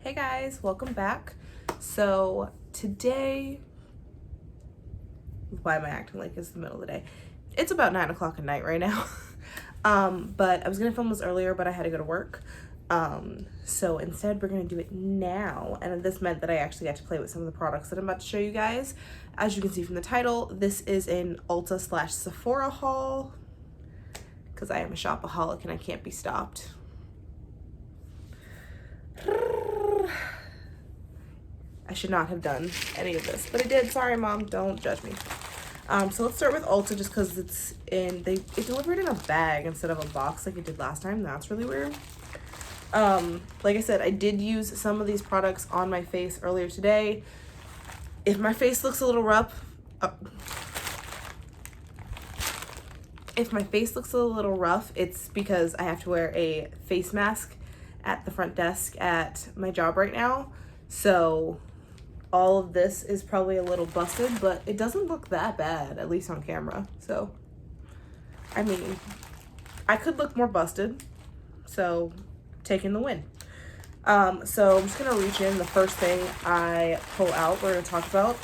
Hey guys, welcome back. So today, why am I acting like it's the middle of the day? It's about 9 o'clock at night right now. But I was gonna film this earlier, but I had to go to work. So instead we're gonna do it now. And this meant that I actually got to play with some of the products that I'm about to show you guys. As you can see from the title, this is an Ulta / Sephora haul, because I am a shopaholic and I can't be stopped. I should not have done any of this, but I did. Sorry, Mom. Don't judge me. So let's start with Ulta just because it delivered in a bag instead of a box like it did last time. That's really weird. Like I said, I did use some of these products on my face earlier today. If my face looks a little rough, it's because I have to wear a face mask at the front desk at my job right now. So all of this is probably a little busted, but it doesn't look that bad, at least on camera. So, I mean, I could look more busted, so taking the win. So I'm just gonna reach in. The first thing I pull out, we're gonna talk about,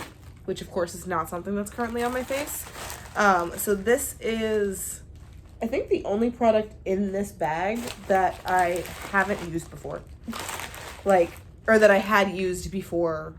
which of course is not something that's currently on my face. So this is, I think, the only product in this bag that I haven't used before. Or that I had used before.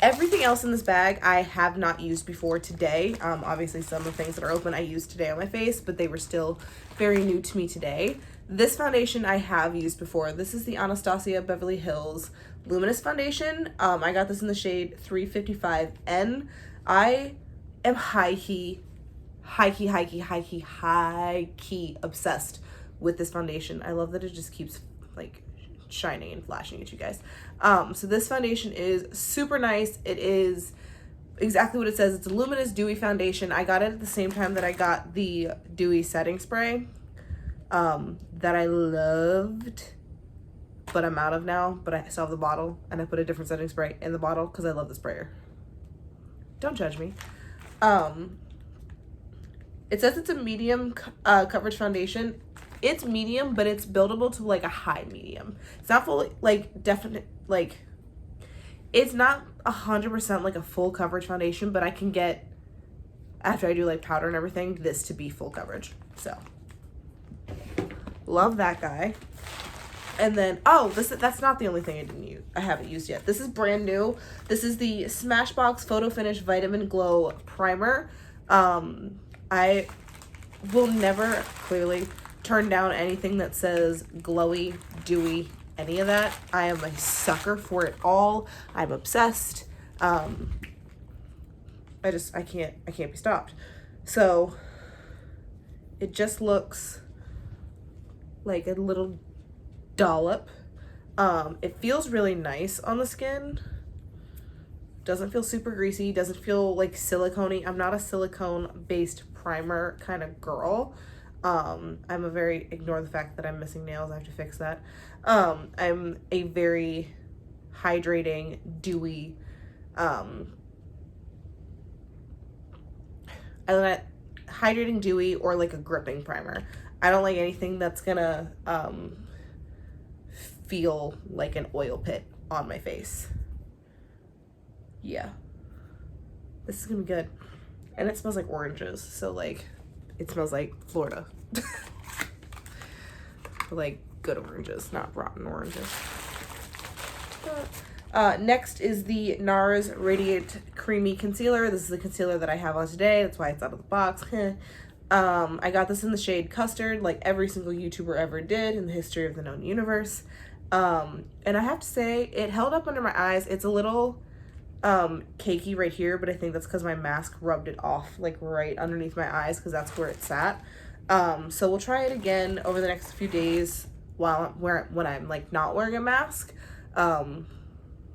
Everything else in this bag I have not used before today. Obviously some of the things that are open I used today on my face, but they were still very new to me today. This foundation I have used before. This is the Anastasia Beverly Hills Luminous Foundation. I got this in the shade 355N. I am high-key obsessed with this foundation. I love that it just keeps like shining and flashing at you guys. So this foundation is super nice. It is exactly what it says. It's a luminous dewy foundation. I got it at the same time that I got the dewy setting spray that I loved, but I'm out of now, but I still have the bottle, and I put a different setting spray in the bottle because I love the sprayer. Don't judge me. It says it's a medium coverage foundation. It's medium, but it's buildable to like a high medium. It's not fully it's not 100% like a full coverage foundation, but I can get, after I do like powder and everything, this to be full coverage. So love that guy. And then, that's not the only thing I haven't used yet. This is brand new. This is the Smashbox Photo Finish Vitamin Glow Primer. I will never clearly turn down anything that says glowy, dewy, any of that. I am a sucker for it all. I'm obsessed. I can't be stopped. So it just looks like a little dollop. It feels really nice on the skin. Doesn't feel super greasy, doesn't feel like silicone-y. I'm not a silicone based primer kind of girl. Ignore the fact that I'm missing nails, I have to fix that. I'm a very hydrating, dewy, or like a gripping primer. I don't like anything that's gonna feel like an oil pit on my face. Yeah, this is gonna be good. And it smells like oranges, so like it smells like Florida. Like good oranges, not rotten oranges. Next is the NARS Radiant Creamy Concealer. This is the concealer that I have on today. That's why it's out of the box. I got this in the shade Custard, like every single YouTuber ever did in the history of the known universe. And I have to say, it held up under my eyes. It's a little cakey right here, but I think that's because my mask rubbed it off like right underneath my eyes, because that's where it sat. So we'll try it again over the next few days when I'm like not wearing a mask,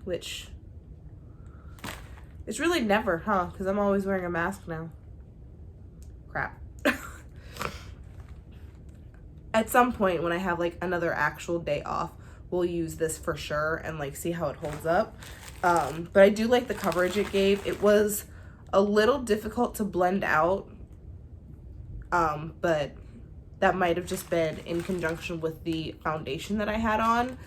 which it's really never, because I'm always wearing a mask now. Crap. At some point when I have like another actual day off, we'll use this for sure and like see how it holds up. But I do like the coverage it gave. It was a little difficult to blend out, but that might have just been in conjunction with the foundation that I had on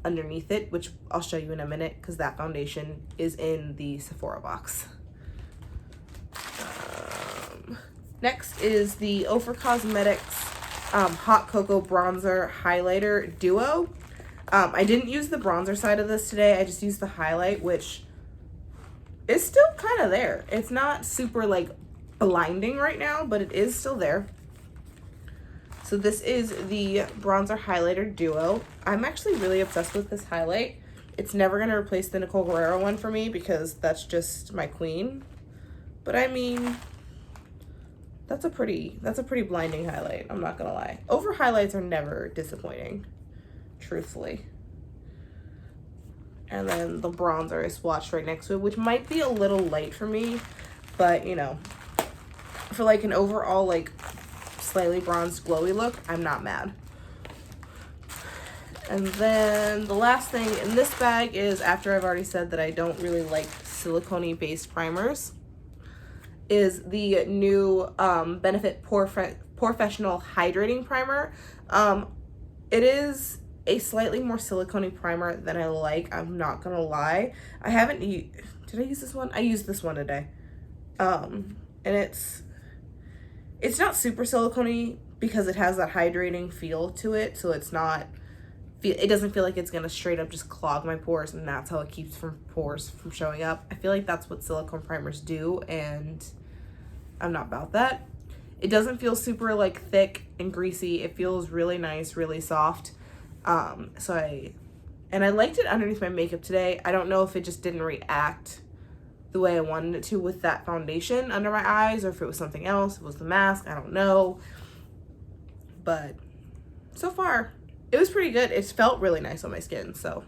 underneath it, which I'll show you in a minute because that foundation is in the Sephora box. Next is the Ofra Cosmetics Hot Cocoa Bronzer Highlighter Duo. I didn't use the bronzer side of this today. I just used the highlight, which is still kind of there. It's not super like blinding right now, but it is still there. So this is the Bronzer Highlighter Duo. I'm actually really obsessed with this highlight. It's never going to replace the Nicole Guerrero one for me because that's just my queen. But I mean, that's a pretty blinding highlight. I'm not going to lie. Over highlights are never disappointing, truthfully. And then the bronzer is swatched right next to it, which might be a little light for me, but you know, for like an overall like slightly bronzed glowy look, I'm not mad. And then the last thing in this bag is, after I've already said that I don't really like silicone based primers, is the new Benefit Professional Hydrating Primer. It is a slightly more silicone primer than I like, I'm not gonna lie. I haven't did I use this one? I used this one today. And it's not super silicone because it has that hydrating feel to it, so it doesn't feel like it's gonna straight up just clog my pores, and that's how it keeps pores from showing up. I feel like that's what silicone primers do, and I'm not about that. It doesn't feel super like thick and greasy. It feels really nice, really soft. And I liked it underneath my makeup today. I don't know if it just didn't react the way I wanted it to with that foundation under my eyes, or if it was something else. If it was the mask, I don't know. But so far, it was pretty good. It felt really nice on my skin, so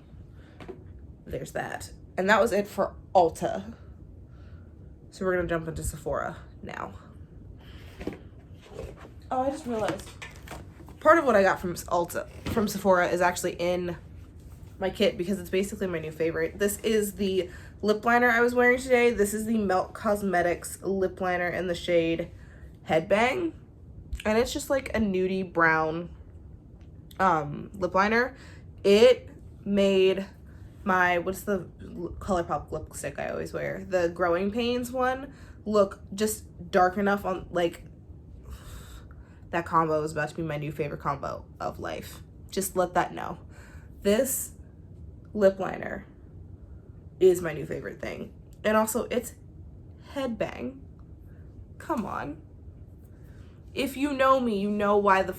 there's that. And that was it for Ulta. So we're gonna jump into Sephora now. Oh, I just realized part of what I got from Sephora is actually in my kit because it's basically my new favorite. This is the lip liner I was wearing today. This is the Melt Cosmetics lip liner in the shade Headbang. And it's just like a nudie brown lip liner. It made my, what's the ColourPop lipstick I always wear? The Growing Pains one look just dark enough on, like, that combo is about to be my new favorite combo of life. Just let that know. This lip liner is my new favorite thing. And also, it's Headbang. Come on. If you know me, you know why the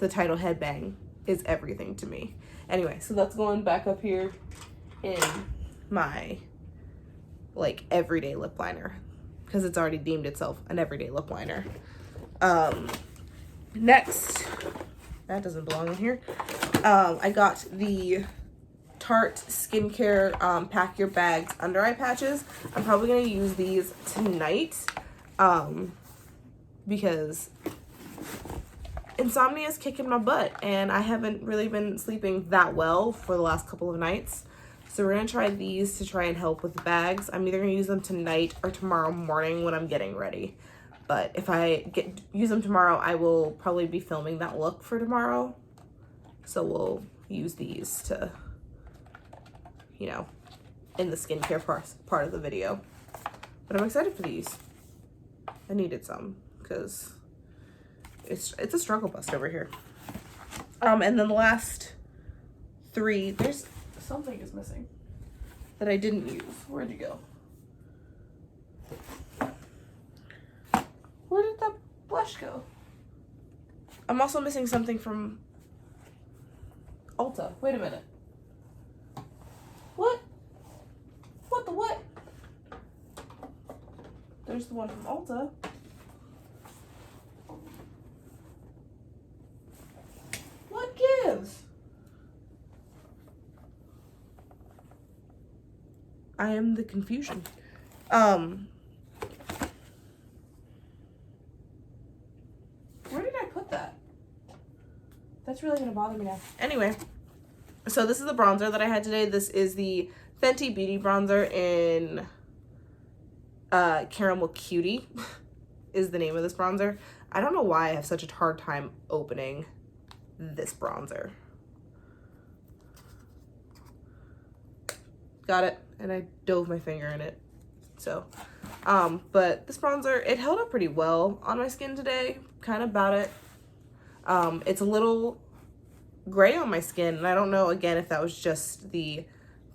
title Headbang is everything to me. Anyway, so that's going back up here in my, like, everyday lip liner, because it's already deemed itself an everyday lip liner. Next, that doesn't belong in here. I got the Tarte Skincare Pack Your Bags under eye patches. I'm probably gonna use these tonight because insomnia is kicking my butt and I haven't really been sleeping that well for the last couple of nights. So we're gonna try these to try and help with the bags. I'm either gonna use them tonight or tomorrow morning when I'm getting ready. But if I use them tomorrow, I will probably be filming that look for tomorrow. So we'll use these to, you know, in the skincare part of the video. But I'm excited for these. I needed some because it's a struggle bust over here. And then the last three, there's something is missing that I didn't use. Where'd you go? Where did that blush go? I'm also missing something from Ulta. Wait a minute. What? What the what? There's the one from Ulta. What gives? I am the confusion. Where did I put that? That's really gonna bother me now. Anyway, so this is the bronzer that I had today. This is the Fenty Beauty bronzer in Caramel Cutie is the name of this bronzer. I don't know why I have such a hard time opening this bronzer. Got it, and I dove my finger in it. So, but this bronzer, it held up pretty well on my skin today, kind of about it. It's a little gray on my skin, and I don't know, again, if that was just the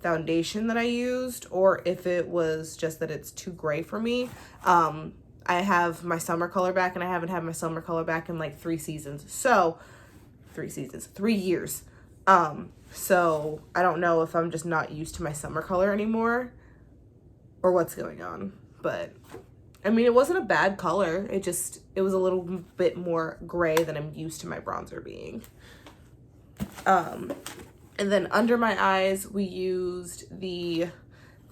foundation that I used or if it was just that it's too gray for me. I have my summer color back, and I haven't had my summer color back in like 3 seasons. So, 3 years. So I don't know if I'm just not used to my summer color anymore or what's going on. But I mean, it wasn't a bad color. It was a little bit more gray than I'm used to my bronzer being. And then under my eyes, we used the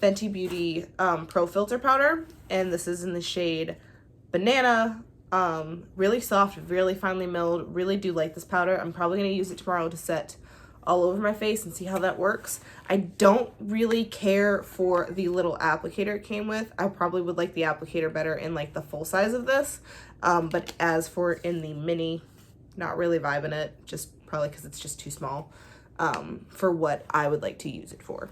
Fenty Beauty Pro Filter Powder, and this is in the shade Banana. Really soft, really finely milled. Really do like this powder. I'm probably going to use it tomorrow to set all over my face and see how that works. I don't really care for the little applicator it came with. I probably would like the applicator better in like the full size of this. But as for in the mini, not really vibing it, just probably because it's just too small for what I would like to use it for.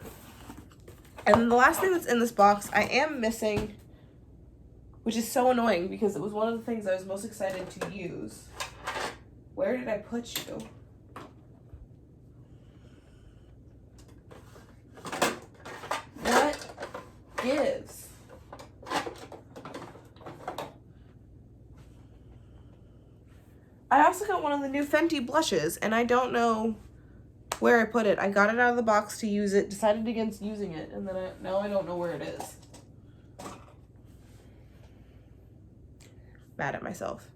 And then the last thing that's in this box, I am missing, which is so annoying because it was one of the things I was most excited to use. Where did I put you? What gives? I also got one of the new Fenty blushes, and I don't know where I put it. I got it out of the box to use it, decided against using it, and then now I don't know where it is. Mad at myself.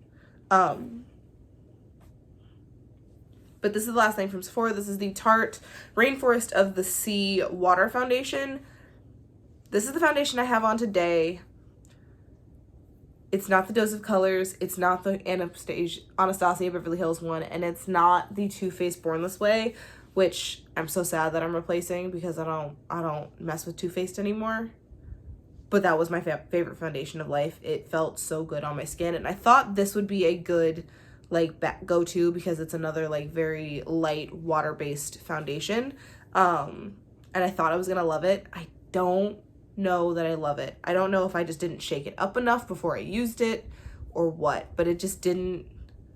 But this is the last thing from Sephora. This is the Tarte Rainforest of the Sea Water Foundation. This is the foundation I have on today. It's not the Dose of Colors. It's not the Anastasia Beverly Hills one. And it's not the Too Faced Born This Way, which I'm so sad that I'm replacing because I don't mess with Too Faced anymore. But that was my favorite foundation of life. It felt so good on my skin. And I thought this would be a good like go-to because it's another like very light water-based foundation. And I thought I was gonna love it. I don't know that I love it. I don't know if I just didn't shake it up enough before I used it or what, but it just didn't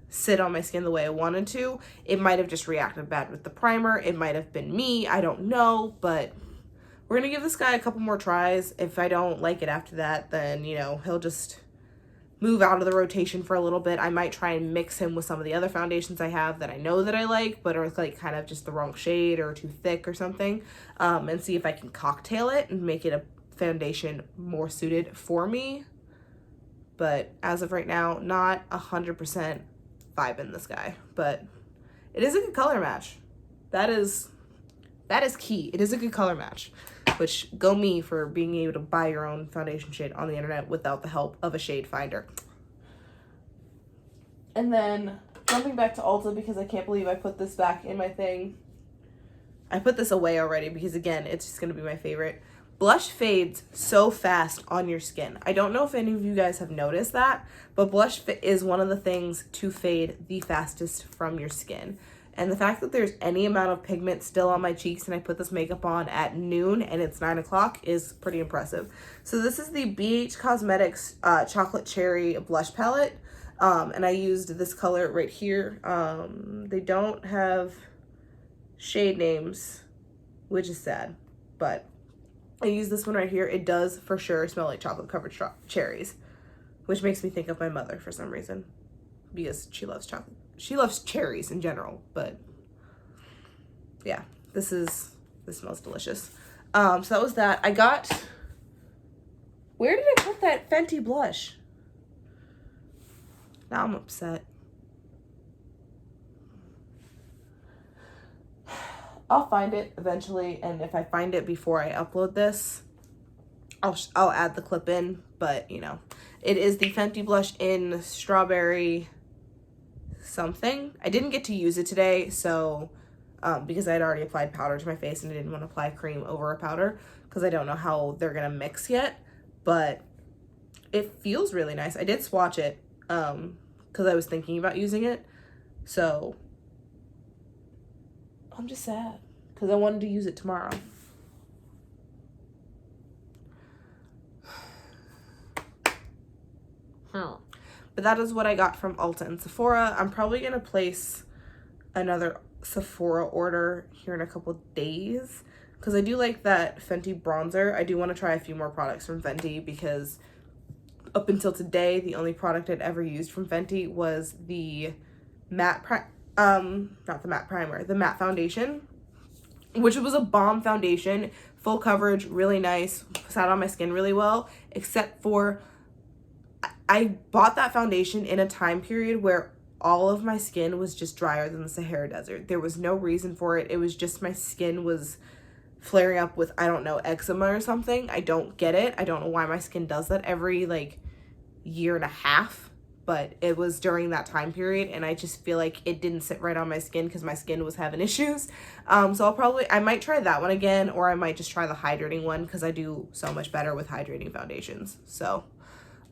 sit on my skin the way I wanted to. It might have just reacted bad with the primer. It might have been me. I don't know, but we're gonna give this guy a couple more tries. If I don't like it after that, then, you know, he'll just move out of the rotation for a little bit. I might try and mix him with some of the other foundations I have that I know that I like, but are like kind of just the wrong shade or too thick or something, and see if I can cocktail it and make it a foundation more suited for me. But as of right now, not 100% vibing this guy, but it is a good color match. That is key. It is a good color match, which go me for being able to buy your own foundation shade on the internet without the help of a shade finder. And then jumping back to Ulta because I can't believe I put this back in my thing. I put this away already because, again, it's just going to be my favorite. Blush fades so fast on your skin. I don't know if any of you guys have noticed that, but blush is one of the things to fade the fastest from your skin. And the fact that there's any amount of pigment still on my cheeks and I put this makeup on at noon and it's 9 o'clock is pretty impressive. So this is the BH Cosmetics Chocolate Cherry Blush Palette. And I used this color right here. They don't have shade names, which is sad, but I use this one right here. It does for sure smell like chocolate covered cherries, which makes me think of my mother for some reason because she loves chocolate. She loves cherries in general, but yeah, this smells delicious. So that was that. I got, where did I put that Fenty blush? Now I'm upset. I'll find it eventually, and if I find it before I upload this, I'll add the clip in, but you know, it is the Fenty blush in Strawberry something. I didn't get to use it today, so because I had already applied powder to my face and I didn't want to apply cream over a powder because I don't know how they're gonna mix yet, but it feels really nice. I did swatch it because I was thinking about using it. So I'm just sad because I wanted to use it tomorrow. But that is what I got from Ulta and Sephora. I'm probably going to place another Sephora order here in a couple days because I do like that Fenty bronzer. I do want to try a few more products from Fenty because up until today, the only product I'd ever used from Fenty was the matte not the matte primer, the matte foundation, which was a bomb foundation, full coverage, really nice, sat on my skin really well, except for I bought that foundation in a time period where all of my skin was just drier than the Sahara Desert. There was no reason for it. It was just my skin was flaring up with, I don't know, eczema or something. I don't get it. I don't know why my skin does that every like year and a half, but it was during that time period, and I just feel like it didn't sit right on my skin because my skin was having issues. So I might try that one again, or I might just try the hydrating one because I do so much better with hydrating foundations. So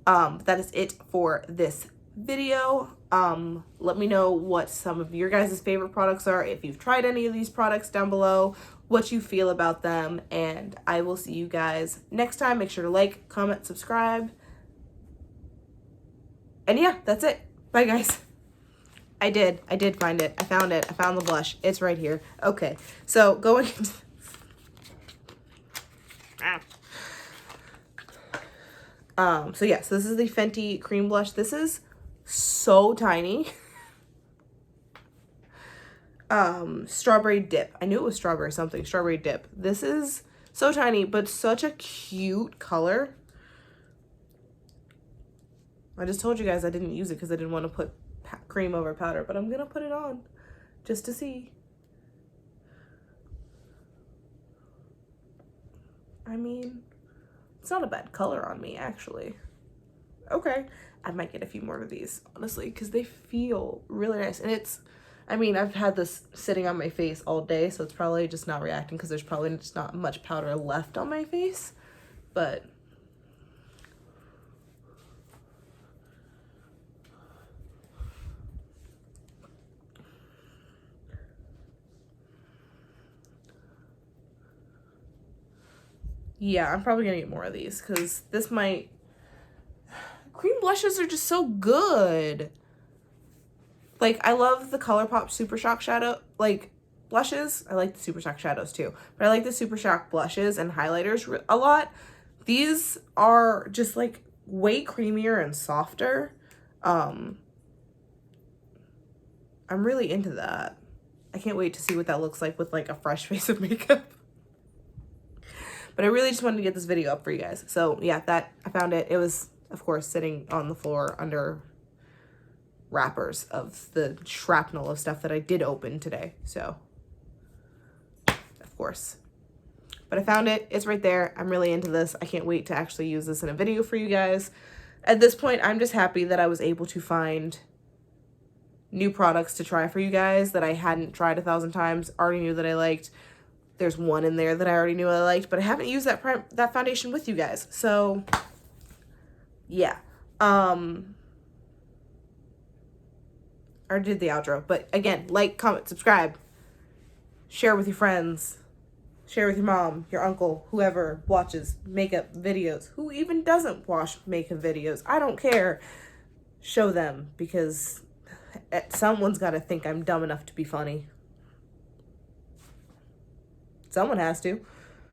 that is it for this video. Let me know what some of your guys' favorite products are, if you've tried any of these products down below, what you feel about them, and I will see you guys next time. Make sure to like, comment, subscribe, and yeah, that's it. Bye, guys. I did find it. I found it. I found the blush. It's right here. Okay, so going into so yeah, so this is the Fenty cream blush. This is so tiny. Strawberry dip. I knew it was strawberry something. Strawberry dip. This is so tiny, but such a cute color. I just told you guys I didn't use it because I didn't want to put cream over powder, but I'm gonna put it on just to see. I mean, it's not a bad color on me, actually. Okay, I might get a few more of these, honestly, because they feel really nice. And it's, I mean, I've had this sitting on my face all day, so it's probably just not reacting because there's probably just not much powder left on my face. But yeah, I'm probably gonna get more of these because this might, cream blushes are just so good. Like, I love the ColourPop Super Shock shadow, like, blushes. I like the Super Shock shadows too, but I like the Super Shock blushes and highlighters a lot. These are just like way creamier and softer. I'm really into that. I can't wait to see what that looks like with like a fresh face of makeup. But I really just wanted to get this video up for you guys. So yeah, that I found it. It was, of course, sitting on the floor under wrappers of the shrapnel of stuff that I did open today. So, of course. But I found it. It's right there. I'm really into this. I can't wait to actually use this in a video for you guys. At this point, I'm just happy that I was able to find new products to try for you guys that I hadn't tried 1,000 times. Already knew that I liked. There's one in there that I already knew I liked, but I haven't used that foundation with you guys. So, yeah. I already did the outro, but again, like, comment, subscribe, share with your friends, share with your mom, your uncle, whoever watches makeup videos, who even doesn't watch makeup videos. I don't care. Show them, because someone's got to think I'm dumb enough to be funny. Someone has to.